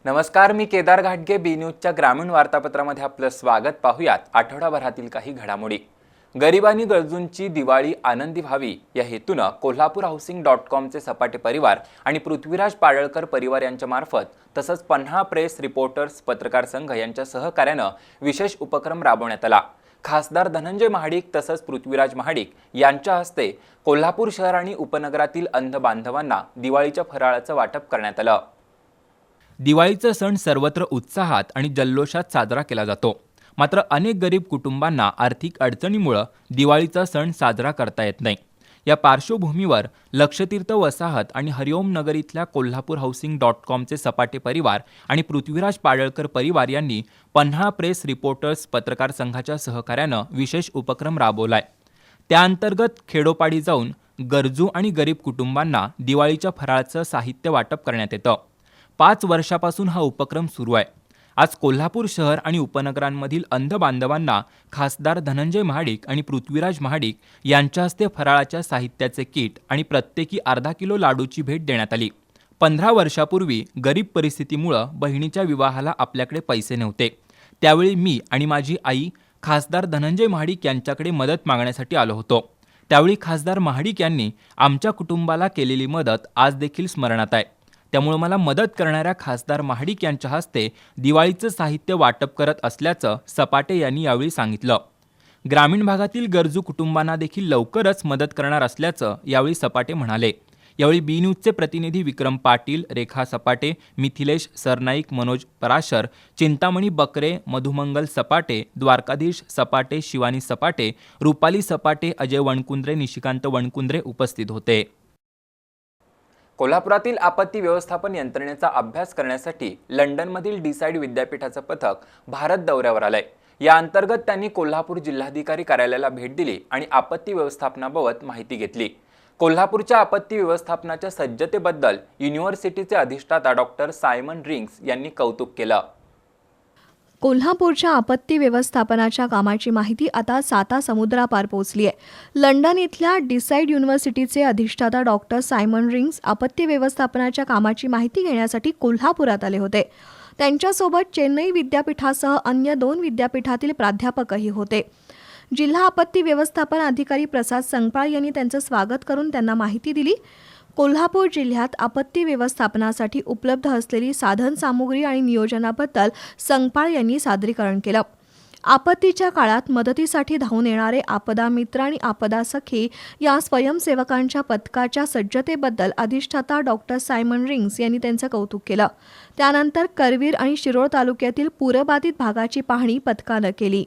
नमस्कार, मी केदार घाटगे. बी न्यूजच्या ग्रामीण वार्तापत्रामध्ये आपलं स्वागत. पाहूयात आठवडाभरातील काही घडामोडी. गरीब आणि गरजूंची दिवाळी आनंदी व्हावी या हेतूनं कोल्हापूर हाऊसिंग.कॉमचे सपाटे परिवार आणि पृथ्वीराज पाडळकर परिवार यांच्या मार्फत तसंच पन्हाळा प्रेस रिपोर्टर्स पत्रकार संघ यांच्या सहकार्यानं विशेष उपक्रम राबवण्यात आला. खासदार धनंजय महाडिक तसंच पृथ्वीराज महाडिक यांच्या हस्ते कोल्हापूर शहर आणि उपनगरातील अंध बांधवांना दिवाळीच्या फराळाचं वाटप करण्यात आलं. दिवाळीचा सण सर्वत्र उत्साहात आणि जल्लोषात साजरा केला जातो. मात्र अनेक गरीब कुटुंबांना आर्थिक अडचणीमुळे दिवाळीचा सण साजरा करता येत नाही. या पार्श्वभूमीवर लक्षतीर्थ वसाहत आणि हरिओम नगर इथल्या कोल्हापूर हाऊसिंग.कॉमचे सपाटे परिवार आणि पृथ्वीराज पाडळकर परिवार यांनी पन्हाळा प्रेस रिपोर्टर्स पत्रकार संघाच्या सहकार्यानं विशेष उपक्रम राबवलाय. त्याअंतर्गत खेडोपाडी जाऊन गरजू आणि गरीब कुटुंबांना दिवाळीच्या फराळाचं साहित्य वाटप करण्यात येतं. 5 वर्षापासून हा उपक्रम सुरू आहे. आज कोल्हापूर शहर आणि उपनगरांमधील अंध बांधवांना खासदार धनंजय महाडिक आणि पृथ्वीराज महाडिक यांच्या हस्ते फराळाच्या साहित्याचे किट आणि प्रत्येकी अर्धा किलो लाडूची भेट देण्यात आली. 15 वर्षापूर्वी गरीब परिस्थितीमुळे बहिणीच्या विवाहाला आपल्याकडे पैसे नव्हते. त्यावेळी मी आणि माझी आई खासदार धनंजय महाडिक यांच्याकडे मदत मागण्यासाठी आलो होतो. त्यावेळी खासदार महाडिक यांनी आमच्या कुटुंबाला केलेली मदत आज देखील स्मरणात आहे. त्यामुळे मला मदत करणाऱ्या खासदार महाडिक यांच्या हस्ते दिवाळीचं साहित्य वाटप करत असल्याचं सपाटे यांनी यावेळी सांगितलं. ग्रामीण भागातील गरजू कुटुंबांना देखील लवकरच मदत करणार असल्याचं यावेळी सपाटे म्हणाले. यावेळी बी न्यूजचे प्रतिनिधी विक्रम पाटील, रेखा सपाटे, मिथिलेश सरनाईक, मनोज पराशर, चिंतामणी बकरे, मधुमंगल सपाटे, द्वारकाधीश सपाटे, शिवानी सपाटे, रुपाली सपाटे, अजय वणकुंद्रे, निशिकांत वणकुंद्रे उपस्थित होते. कोल्हापुरातील आपत्ती व्यवस्थापन यंत्रणेचा अभ्यास करण्यासाठी लंडनमधील डिसाईड विद्यापीठाचं पथक भारत दौऱ्यावर आलंय. या अंतर्गत त्यांनी कोल्हापूर जिल्हाधिकारी कार्यालयाला भेट दिली आणि आपत्ती व्यवस्थापनाबाबत माहिती घेतली. कोल्हापूरच्या आपत्ती व्यवस्थापनाच्या सज्जतेबद्दल युनिव्हर्सिटीचे अधिष्ठाता डॉक्टर सायमन रिंग्स यांनी कौतुक केलं. कोल्हापूरच्या आपत्ती व्यवस्थापनाच्या कामाची माहिती आता साता समुद्रापार पोहोचली आहे. लंडन इथल्या डिसाईड युनिव्हर्सिटीचे अधिष्ठाता डॉक्टर सायमन रिंग्स आपत्ती व्यवस्थापनाच्या कामाची माहिती घेण्यासाठी कोल्हापुरात आले होते. त्यांच्यासोबत चेन्नई विद्यापीठासह अन्य 2 विद्यापीठातील प्राध्यापकही होते. जिल्हा आपत्ती व्यवस्थापन अधिकारी प्रसाद संगपाळ यांनी त्यांचं स्वागत करून त्यांना माहिती दिली. कोल्हापूर जिल्ह्यात आपत्ती व्यवस्थापनासाठी उपलब्ध असलेली साधनसामुग्री आणि नियोजनाबद्दल संगपाळ यांनी सादरीकरण केलं. आपत्तीच्या काळात मदतीसाठी धावून येणारे आपदा मित्र आणि आपदा सखी या स्वयंसेवकांच्या पथकाच्या सज्जतेबद्दल अधिष्ठाता डॉक्टर सायमन रिंग्स यांनी त्यांचं कौतुक केलं. त्यानंतर करवीर आणि शिरोळ तालुक्यातील पूरबाधित भागाची पाहणी पथकानं केली.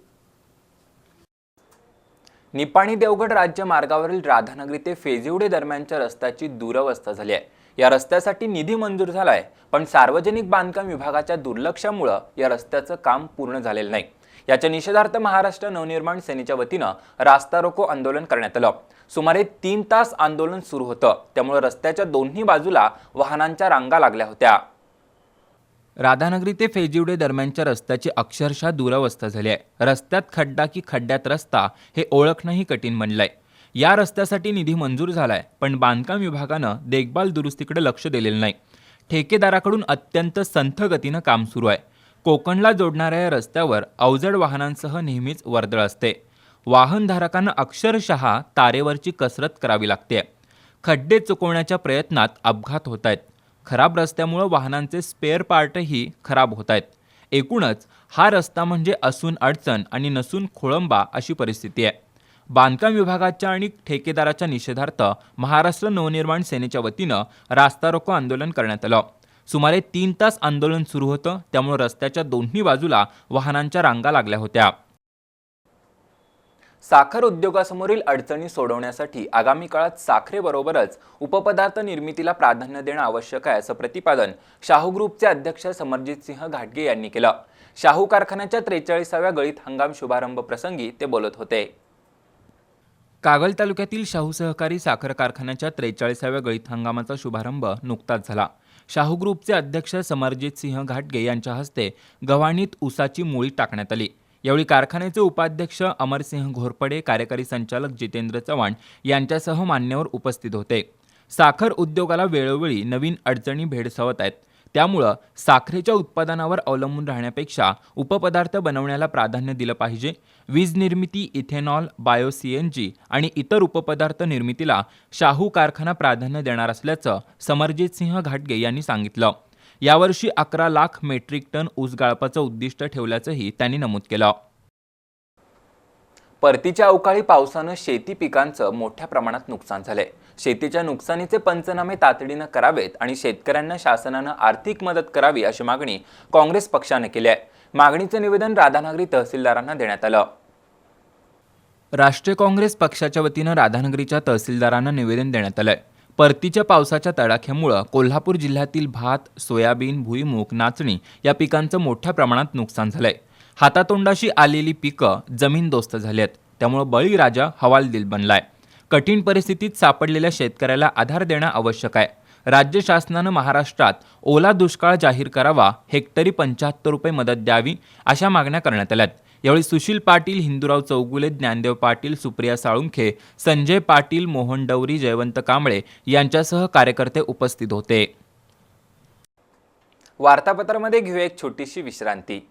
निपाणी देवगड राज्य मार्गावरील राधानगरी ते फेजिवडे दरम्यानच्या रस्त्याची दुरवस्था झाली आहे. या रस्त्यासाठी निधी मंजूर झालाय, पण सार्वजनिक बांधकाम विभागाच्या दुर्लक्षामुळे या रस्त्याचं काम पूर्ण झालेलं नाही. याच्या निषेधार्थ महाराष्ट्र नवनिर्माण सेनेच्या वतीनं रास्ता रोको आंदोलन करण्यात आलं. सुमारे 3 तास आंदोलन सुरू होतं. त्यामुळे रस्त्याच्या दोन्ही बाजूला वाहनांच्या रांगा लागल्या होत्या. राधानगरी ते फेजिवडे दरम्यानच्या रस्त्याची अक्षरशः दुरवस्था झाली आहे. रस्त्यात खड्डा की खड्ड्यात रस्ता हे ओळखणंही कठीण बनलंय. या रस्त्यासाठी निधी मंजूर झालाय, पण बांधकाम विभागानं देखभाल दुरुस्तीकडे लक्ष दिलेलं नाही. ठेकेदाराकडून अत्यंत संथ गतीनं काम सुरू आहे. कोकणला जोडणाऱ्या या रस्त्यावर अवजड वाहनांसह नेहमीच वर्दळ असते. वाहनधारकांना अक्षरशः तारेवरची कसरत करावी लागते. खड्डे चुकवण्याच्या प्रयत्नात अपघात होत आहेत. खराब रस्त्यामुळे वाहनांचे स्पेअर पार्टही खराब होत आहेत. एकूणच हा रस्ता म्हणजे असून अडचण आणि नसून खोळंबा अशी परिस्थिती आहे. बांधकाम विभागाच्या आणि ठेकेदाराच्या निषेधार्थ महाराष्ट्र नवनिर्माण सेनेच्या वतीनं रास्ता रोको आंदोलन करण्यात आलं. सुमारे 3 तास आंदोलन सुरू होतं. त्यामुळे रस्त्याच्या दोन्ही बाजूला वाहनांच्या रांगा लागल्या होत्या. साखर उद्योगासमोरील अडचणी सोडवण्यासाठी आगामी काळात साखरेबरोबरच उपपदार्थ निर्मितीला प्राधान्य देणं आवश्यक आहे, असं प्रतिपादन शाहू ग्रुपचे अध्यक्ष समरजितसिंह घाटगे यांनी केलं. शाहू कारखान्याच्या 43व्या गळीत हंगाम शुभारंभ प्रसंगी ते बोलत होते. कागल तालुक्यातील शाहू सहकारी साखर कारखान्याच्या 43व्या गळीत हंगामाचा शुभारंभ नुकताच झाला. शाहू ग्रुपचे अध्यक्ष समरजितसिंह घाटगे यांच्या हस्ते गव्हाणीत ऊसाची मुळी टाकण्यात आली. यावेळी कारखान्याचे उपाध्यक्ष अमरसिंह घोरपडे, कार्यकारी संचालक जितेंद्र चव्हाण यांच्यासह मान्यवर उपस्थित होते. साखर उद्योगाला वेळोवेळी नवीन अडचणी भेडसावत आहेत. त्यामुळं साखरेच्या उत्पादनावर अवलंबून राहण्यापेक्षा उपपदार्थ बनवण्याला प्राधान्य दिलं पाहिजे. वीज निर्मिती, इथेनॉल, बायो CNG आणि इतर उपपदार्थ निर्मितीला शाहू कारखाना प्राधान्य देणार असल्याचं समरजित सिंह घाटगे यांनी सांगितलं. यावर्षी 11 लाख मेट्रिक टन ऊस गाळपाचं उद्दिष्ट ठेवल्याचंही त्यांनी नमूद केलं. परतीच्या अवकाळी पावसानं शेती पिकांचं मोठ्या प्रमाणात नुकसान झालंय. शेतीच्या नुकसानीचे पंचनामे तातडीनं करावेत आणि शेतकऱ्यांना शासनानं आर्थिक मदत करावी अशी मागणी काँग्रेस पक्षाने केली आहे. मागणीचं निवेदन राधानगरी तहसीलदारांना देण्यात आलं. राष्ट्रीय काँग्रेस पक्षाच्या वतीनं राधानगरीच्या तहसीलदारांना निवेदन देण्यात आलंय. परतीच्या पावसाच्या तडाख्यामुळं कोल्हापूर जिल्ह्यातील भात, सोयाबीन, भुईमूग, नाचणी या पिकांचं मोठ्या प्रमाणात नुकसान झालंय. हातातोंडाशी आलेली पिकं जमीनदोस्त झाली आहेत. त्यामुळं बळीराजा हवालदिल बनलाय. कठीण परिस्थितीत सापडलेल्या शेतकऱ्याला आधार देणं आवश्यक आहे. राज्य शासनानं महाराष्ट्रात ओला दुष्काळ जाहीर करावा, हेक्टरी 75 रुपये मदत द्यावी अशा मागण्या करण्यात आल्यात. यावेळी सुशील पाटील, हिंदूराव चौगुले, ज्ञानदेव पाटील, सुप्रिया साळुंखे, संजय पाटील, मोहन डवरी, जयवंत कांबळे यांच्यासह कार्यकर्ते उपस्थित होते. वार्तापत्रामध्ये घेऊया एक छोटीशी विश्रांती.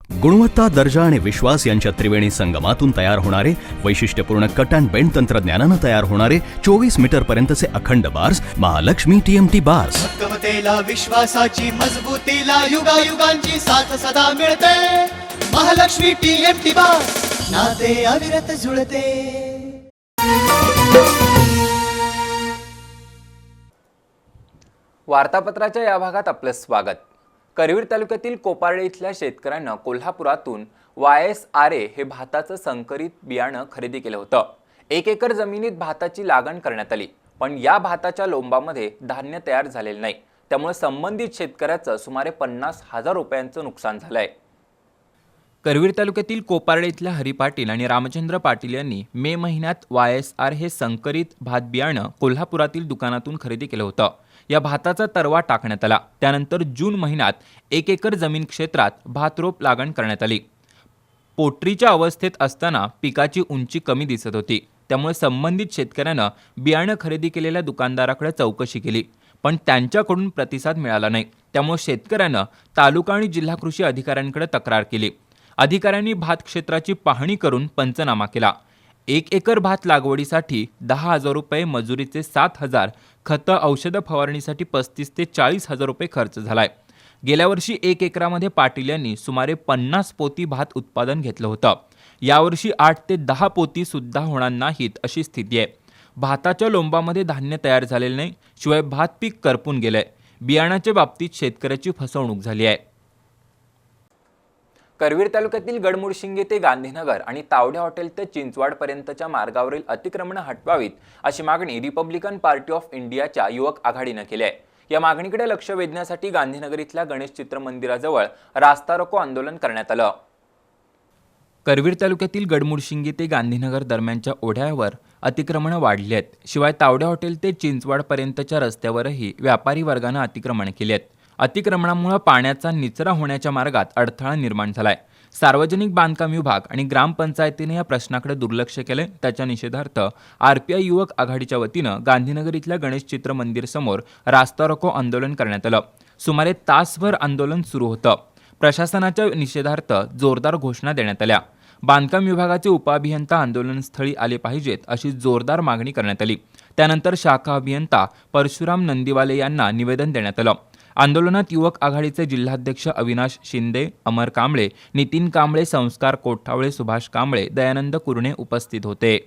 गुणवत्ता, दर्जा आणि विश्वास यांच्या त्रिवेणी संगमातून तयार होणारे वैशिष्ट्यपूर्ण कट अँड बेंड तंत्रज्ञानानं तयार होणारे 24 मीटर पर्यंतचे अखंड बार्स महालक्ष्मी TMT बार्स. भक्कमतेला, विश्वासाची मजबूतीला युगायुगांची साथ सदा मिळते. महालक्ष्मी TMT बार्स, नाते अविरत जुळते. वार्तापत्राच्या या भागात आपलं स्वागत. करवीर तालुक्यातील कोपारडे इथल्या शेतकऱ्यांना कोल्हापुरातून YSRA हे भाताचं संकरित बियाणं खरेदी केलं होतं. 1 एकर जमिनीत भाताची लागण करण्यात आली, पण या भाताच्या लोंबामध्ये धान्य तयार झालेलं नाही. त्यामुळे संबंधित शेतकऱ्याचं सुमारे 50,000 रुपयांचं नुकसान झालंय. करवीर तालुक्यातील कोपारडे इथल्या हरी पाटील आणि रामचंद्र पाटील यांनी मे महिन्यात YSR हे संकरित भात बियाणं कोल्हापुरातील दुकानातून खरेदी केलं होतं. या भाताचा तरवा टाकण्यात आला. त्यानंतर जून महिन्यात 1 एकर जमीन क्षेत्रात भात रोप लागण करण्यात आली. पोटरीच्या अवस्थेत असताना पिकाची उंची कमी दिसत होती. त्यामुळे संबंधित शेतकऱ्यानं बियाणं खरेदी केलेल्या दुकानदाराकडे चौकशी केली, पण त्यांच्याकडून प्रतिसाद मिळाला नाही. त्यामुळे शेतकऱ्यानं तालुका आणि जिल्हा कृषी अधिकाऱ्यांकडे तक्रार केली. अधिकाऱ्यांनी भात क्षेत्राची पाहणी करून पंचनामा केला. 1 एकर भात लागवडीसाठी 10,000 रुपये, मजुरीचे 7,000, खतं औषधं फवारणीसाठी 35,000 ते 40,000 रुपये खर्च झालाय. गेल्या वर्षी 1 एकरामध्ये पाटील यांनी सुमारे 50 पोती भात उत्पादन घेतलं होतं. यावर्षी 8 ते 10 पोती सुद्धा होणार नाहीत अशी स्थिती आहे. भाताच्या लोंबामध्ये धान्य तयार झालेलं नाही, शिवाय भात पीक करपून गेलंय. बियाणाच्या बाबतीत शेतकऱ्याची फसवणूक झाली आहे. करवीर तालुक्यातील गडमुडशिंगे ते गांधीनगर आणि तावडे हॉटेल ते चिंचवाड पर्यंतच्या मार्गावरील अतिक्रमणं हटवावीत अशी मागणी रिपब्लिकन पार्टी ऑफ इंडियाच्या युवक आघाडीनं केली आहे. या मागणीकडे लक्ष वेधण्यासाठी गांधीनगर इथल्या गणेश चित्र मंदिराजवळ रास्ता रोको आंदोलन करण्यात आलं. करवीर तालुक्यातील गडमुडशिंगे ते गांधीनगर दरम्यानच्या ओढ्यावर अतिक्रमणं वाढली आहेत. शिवाय तावडे हॉटेल ते चिंचवाड पर्यंतच्या रस्त्यावरही व्यापारी वर्गानं अतिक्रमण केली आहेत. अतिक्रमणामुळे पाण्याचा निचरा होण्याच्या मार्गात अडथळा निर्माण झालाय. सार्वजनिक बांधकाम विभाग आणि ग्रामपंचायतीने या प्रश्नाकडे दुर्लक्ष केले. त्याच्या निषेधार्थ RPI युवक आघाडीच्या वतीनं गांधीनगर इथल्या गणेश चित्र मंदिर समोर रास्ता रोको आंदोलन करण्यात आलं. सुमारे तासभर आंदोलन सुरू होतं. प्रशासनाच्या निषेधार्थ जोरदार घोषणा देण्यात आल्या. बांधकाम विभागाचे उपअभियंता आंदोलनस्थळी आले पाहिजेत अशी जोरदार मागणी करण्यात आली. त्यानंतर शाखा अभियंता परशुराम नंदीवाले यांना निवेदन देण्यात आलं. आंदोलनात युवक आघाडीचे जिल्हाध्यक्ष अविनाश शिंदे, अमर कांबळे, नितीन कांबळे, संस्कार कोठावळे, सुभाष कांबळे, दयानंद कुरणे उपस्थित होते.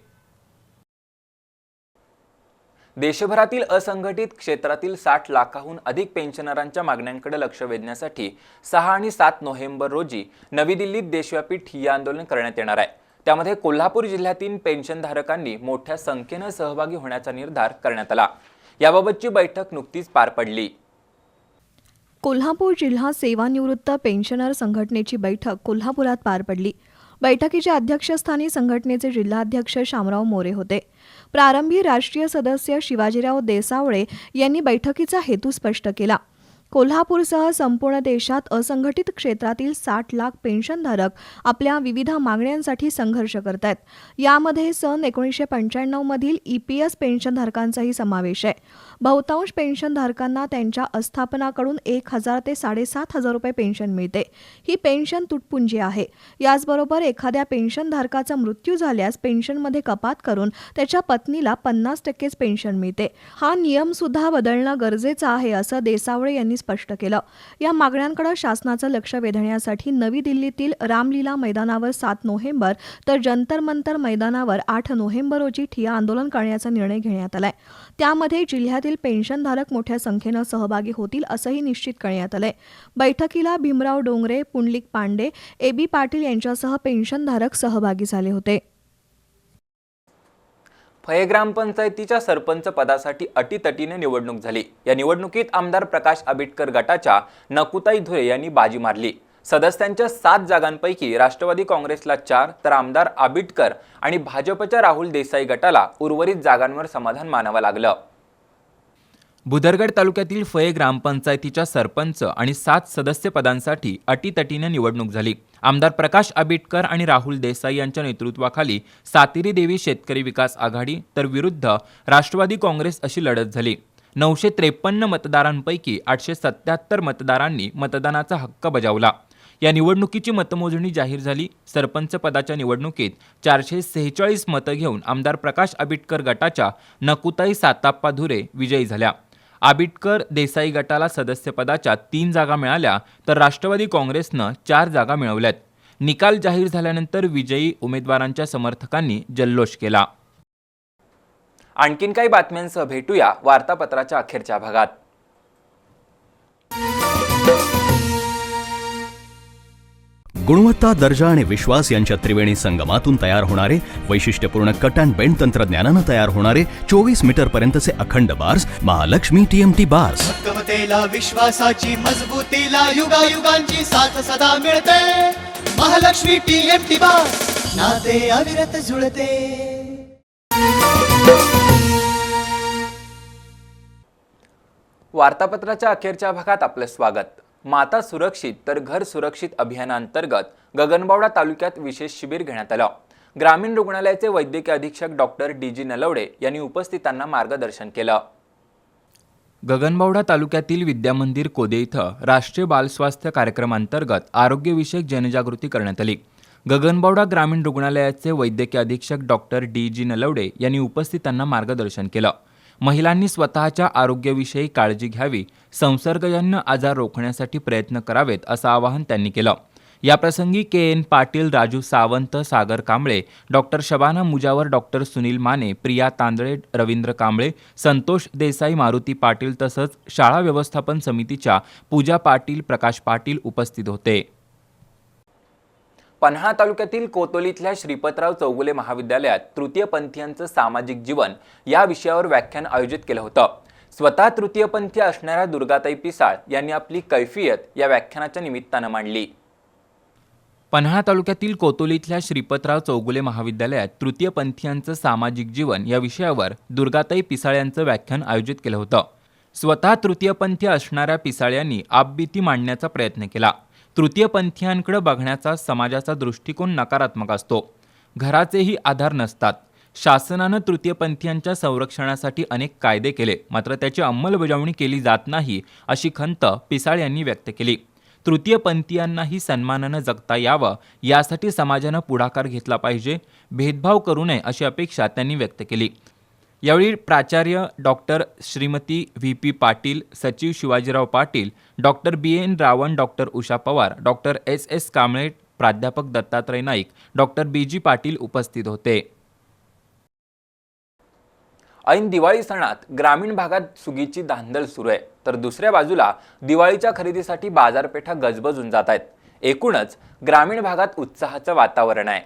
देशभरातील असंघटित क्षेत्रातील 60 लाखाहून अधिक पेन्शनरांच्या मागण्यांकडे लक्ष वेधण्यासाठी 6 आणि 7 नोव्हेंबर रोजी नवी दिल्लीत देशव्यापी ठिय्या आंदोलन करण्यात येणार आहे. त्यामध्ये कोल्हापूर जिल्ह्यातील पेन्शनधारकांनी मोठ्या संख्येनं सहभागी होण्याचा निर्धार करण्यात आला. याबाबतची बैठक नुकतीच पार पडली. कोल्हापूर जिल्हा सेवानिवृत्त पेन्शनर संघटनेची बैठक कोल्हापुरात पार पडली. बैठकीच्या अध्यक्षस्थानी संघटनेचे जिल्हाध्यक्ष शामराव मोरे होते. प्रारंभी राष्ट्रीय सदस्य शिवाजीराव देसावळे यांनी बैठकीचा हेतू स्पष्ट केला. कोल्हापूरसह संपूर्ण देशात असंघटित क्षेत्रातील 60 लाख पेन्शनधारक आपल्या विविध मागण्यांसाठी संघर्ष करत आहेत. यामध्ये सन 1995 मधील EPS पेन्शनधारकांचाही समावेश आहे. बहुतांश पेन्शनधारकांना त्यांच्या आस्थापनाकडून 1,000 ते 7,500 रुपये पेन्शन मिळते. ही पेन्शन तुटपुंजी आहे. याचबरोबर एखाद्या पेन्शनधारकाचा मृत्यू झाल्यास पेन्शनमध्ये कपात करून त्याच्या पत्नीला 50% पेन्शन मिळते. हा नियम सुद्धा बदलणं गरजेचं आहे असं देसावळे यांनी स्पष्ट केलं. या मागण्यांकडे शासनाचं लक्ष वेधण्यासाठी नवी दिल्लीतील रामलीला मैदानावर 7 नोव्हेंबर तर जंतर मंतर मैदानावर 8 नोव्हेंबर रोजी ठिय्या आंदोलन करण्याचा निर्णय घेण्यात आलाय. त्यामध्ये जिल्ह्यातील पेन्शनधारक मोठ्या संख्येनं सहभागी होतील असंही निश्चित करण्यात आलंय. बैठकीला भीमराव डोंगरे, पुंडलिक पांडे, AB पाटील यांच्यासह पेन्शनधारक सहभागी झाले होते. फये ग्रामपंचायतीच्या सरपंच पदासाठी अटीतटीने निवडणूक झाली. या निवडणुकीत आमदार प्रकाश आबिटकर गटाच्या नकुताई धुरे यांनी बाजी मारली. सदस्यांच्या 7 जागांपैकी राष्ट्रवादी काँग्रेसला 4 तर आमदार आबिटकर आणि भाजपच्या राहुल देसाई गटाला उर्वरित जागांवर समाधान मानावं लागलं. बुदरगड तालुक्यातील फये ग्रामपंचायतीच्या सरपंच आणि 7 सदस्य पदांसाठी अटीतटीने निवडणूक झाली. आमदार प्रकाश आबिटकर आणि राहुल देसाई यांच्या नेतृत्वाखाली सातेरी देवी शेतकरी विकास आघाडी तर विरुद्ध राष्ट्रवादी काँग्रेस अशी लढत झाली. 953 मतदारांपैकी 877 मतदारांनी मतदानाचा हक्क बजावला. या निवडणुकीची मतमोजणी जाहीर झाली. सरपंच पदाच्या निवडणुकीत 446 मतं घेऊन आमदार प्रकाश आबिटकर गटाच्या नकुताई साताप्पा धुरे विजयी झाल्या. आबिटकर देसाई गटाला सदस्यपदाच्या 3 जागा मिळाल्या तर राष्ट्रवादी काँग्रेसनं 4 जागा मिळवल्यात. निकाल जाहीर झाल्यानंतर विजयी उमेदवारांच्या समर्थकांनी जल्लोष केला. आणखीन काही बातम्यांसह भेटूया वार्तापत्राच्या अखेरच्या भागात. गुणवत्ता, दर्जा आणि विश्वास यांच्या त्रिवेणी संगमातून तयार होणारे वैशिष्ट्यपूर्ण कट अँड बेंड तंत्रज्ञानानं तयार होणारे 24 मीटर पर्यंतचे अखंड बार्स महालक्ष्मी TMT बार्स. भक्कमतेला विश्वासाची मजबूतीला युगायुगांची साथ सदा मिळते. महालक्ष्मी TMT बार्स नाते अविरत जुळते. वार्तापत्राच्या अखेरच्या भागात आपलं स्वागत. माता सुरक्षित तर घर सुरक्षित अभियानांतर्गत गगनबावडा तालुक्यात विशेष शिबिर घेण्यात आलं. ग्रामीण रुग्णालयाचे वैद्यकीय अधीक्षक डॉक्टर DG नलवडे यांनी उपस्थितांना मार्गदर्शन केलं. गगनबावडा तालुक्यातील विद्यामंदिर कोदे इथं राष्ट्रीय बाल स्वास्थ्य कार्यक्रमांतर्गत आरोग्यविषयक जनजागृती करण्यात आली. गगनबावडा ग्रामीण रुग्णालयाचे वैद्यकीय अधीक्षक डॉक्टर DG नलवडे यांनी उपस्थितांना मार्गदर्शन केलं. महिलांनी स्वतःच्या आरोग्याविषयी काळजी घ्यावी, संसर्गजन्य आजार रोखण्यासाठी प्रयत्न करावेत असं आवाहन त्यांनी केलं. याप्रसंगी KN पाटील, राजू सावंत, सागर कांबळे, डॉक्टर शबाना मुजावर, डॉक्टर सुनील माने, प्रिया तांदळे, रवींद्र कांबळे, संतोष देसाई, मारुती पाटील तसंच शाळा व्यवस्थापन समितीच्या पूजा पाटील, प्रकाश पाटील उपस्थित होते. पन्हाळा तालुक्यातील कोतोलीतल्या श्रीपतराव चौगुले महाविद्यालयात तृतीयपंथीयांचं सामाजिक जीवन या विषयावर व्याख्यान आयोजित केलं होतं. स्वतः तृतीयपंथी असणाऱ्या दुर्गाताई पिसाळ यांनी आपली कैफियत या व्याख्यानाच्या निमित्तानं मांडली. पन्हाळा तालुक्यातील कोतोलीतल्या श्रीपतराव चौगुले महाविद्यालयात तृतीयपंथीयांचं सामाजिक जीवन या विषयावर दुर्गाताई पिसाळ यांचं व्याख्यान आयोजित केलं होतं. स्वतः तृतीयपंथी असणाऱ्या पिसाळ यांनी आपबीती मांडण्याचा प्रयत्न केला. तृतीयपंथीयांकडे बघण्याचा समाजाचा दृष्टिकोन नकारात्मक असतो. घराचेही आधार नसतात. शासनानं तृतीयपंथीयांच्या संरक्षणासाठी अनेक कायदे केले, मात्र त्याची अंमलबजावणी केली जात नाही अशी खंत पिसाळ यांनी व्यक्त केली. तृतीयपंथीयांनाही सन्मानानं जगता यावं यासाठी समाजानं पुढाकार घेतला पाहिजे. भेदभाव करू नये अशी अपेक्षा त्यांनी व्यक्त केली. यावेळी प्राचार्य डॉक्टर श्रीमती VP पाटील, सचिव Shivajirao Patil, doctor BN Ravan, doctor Usha Pawar, doctor SS Kamble, प्राध्यापक दत्तात्रय नाईक, डॉक्टर BG पाटील उपस्थित होते. ऐन दिवाळी सणात ग्रामीण भागात सुगीची धांदल सुरू आहे, तर दुसऱ्या बाजूला दिवाळीच्या खरेदीसाठी बाजारपेठा गजबजून जात आहेत. एकूणच ग्रामीण भागात उत्साहाचं वातावरण आहे.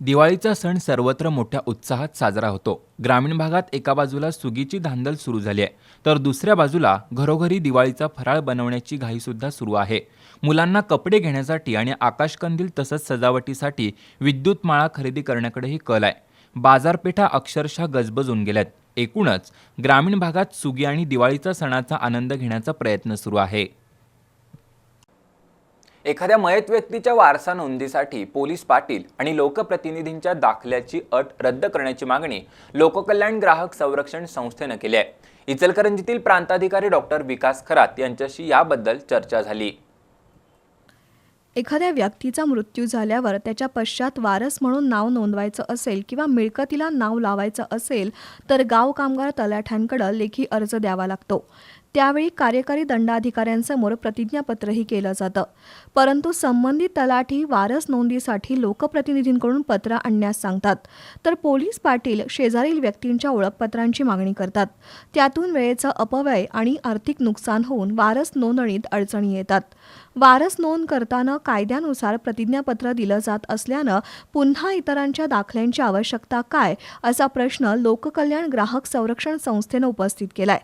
दिवाळीचा सण सर्वत्र मोठ्या उत्साहात साजरा होतो. ग्रामीण भागात एका बाजूला सुगीची धांदल सुरू झाली आहे, तर दुसऱ्या बाजूला घरोघरी दिवाळीचा फराळ बनवण्याची घाईसुद्धा सुरू आहे. मुलांना कपडे घेण्यासाठी आणि आकाशकंदील तसंच सजावटीसाठी विद्युत माळा खरेदी करण्याकडेही कल आहे. बाजारपेठा अक्षरशः गजबजून गेल्यात. एकूणच ग्रामीण भागात सुगी आणि दिवाळीचा सणाचा आनंद घेण्याचा प्रयत्न सुरू आहे. एखाद्या मयत व्यक्तीच्या वारसा नोंदीसाठी पोलीस पाटील आणि लोकप्रतिनिधींच्या दाखल्याची अट रद्द करण्याची मागणी लोककल्याण ग्राहक संरक्षण संस्थेने केली आहे. इचलकरंजीतील प्रांताधिकारी डॉक्टर विकास खरात यांच्याशी याबद्दल चर्चा झाली. एखाद्या व्यक्तीचा मृत्यू झाल्यावर त्याच्या पश्चात वारस म्हणून नाव नोंदवायचं असेल किंवा मिळकतीला नाव लावायचं असेल तर गाव कामगार तलाठ्यांकडे लेखी अर्ज द्यावा लागतो. त्यावेळी कार्यकारी दंडाधिकाऱ्यांसमोर प्रतिज्ञापत्रही केलं जातं. परंतु संबंधित तलाठी वारस नोंदीसाठी लोकप्रतिनिधींकडून पत्र आणण्यास सांगतात, तर पोलीस पाटील शेजारील व्यक्तींच्या ओळखपत्रांची मागणी करतात. त्यातून वेळेचं अपव्यय आणि आर्थिक नुकसान होऊन वारस नोंदणीत अडचणी येतात. वारस नोंद करताना कायद्यानुसार प्रतिज्ञापत्र दिलं जात असल्यानं पुन्हा इतरांच्या दाखल्यांची आवश्यकता काय, असा प्रश्न लोककल्याण ग्राहक संरक्षण संस्थेनं उपस्थित केलाय.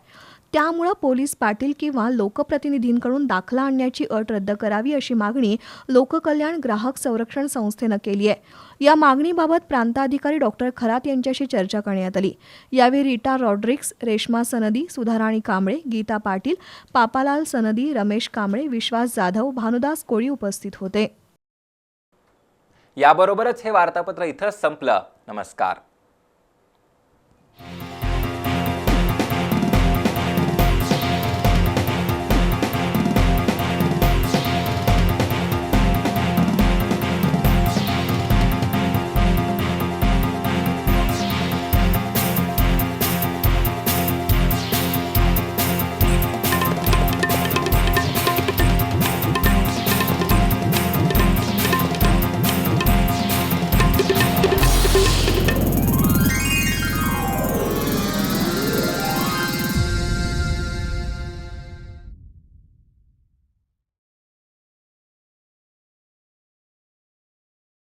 त्यामुळं पोलीस पाटील किंवा लोकप्रतिनिधींकडून दाखला आणण्याची अट रद्द करावी अशी मागणी लोककल्याण ग्राहक संरक्षण संस्थेनं केली आहे. या मागणीबाबत प्रांताधिकारी डॉक्टर खरात यांच्याशी चर्चा करण्यात आली. यावेळी रीटा रॉड्रिक्स, रेश्मा सनदी, सुधाराणी कांबळे, गीता पाटील, पापालाल सनदी, रमेश कांबळे, विश्वास जाधव, भानुदास कोळी उपस्थित होते. याबरोबरच हे वार्तापत्र इथं संपलं. नमस्कार.